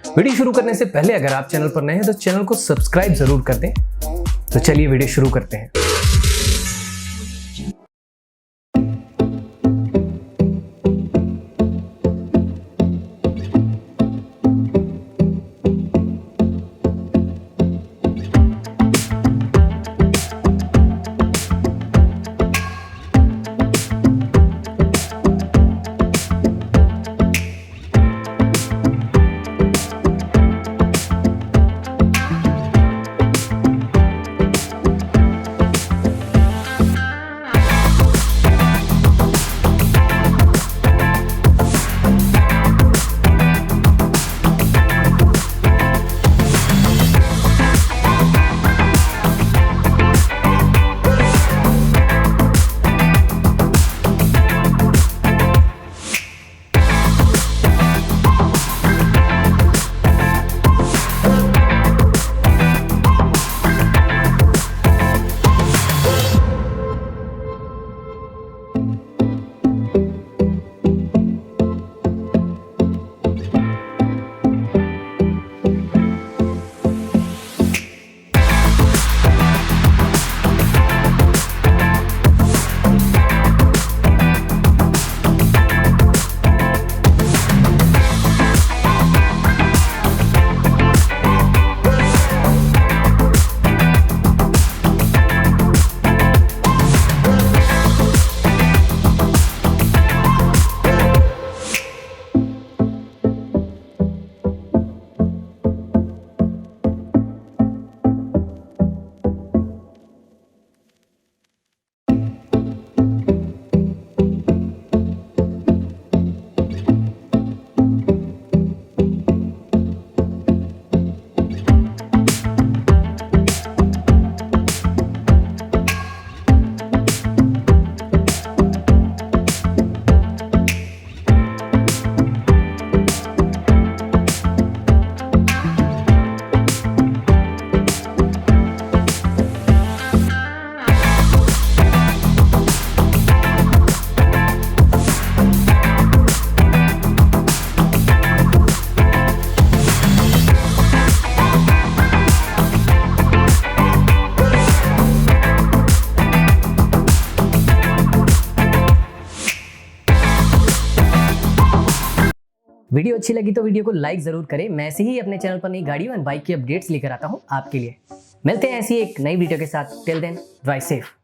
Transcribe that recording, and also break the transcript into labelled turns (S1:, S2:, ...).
S1: Video शुरू करने से पहले अगर आप चैनल पर नए हैं तो चैनल को सब्सक्राइब जरूर कर दें। तो चलिए वीडियो शुरू करते हैं। वीडियो अच्छी लगी तो वीडियो को लाइक जरूर करें। मैं ऐसे ही अपने चैनल पर नई गाड़ियों एंड बाइक की अपडेट्स लेकर आता हूं आपके लिए। मिलते हैं ऐसी एक नई वीडियो के साथ। Till then drive safe.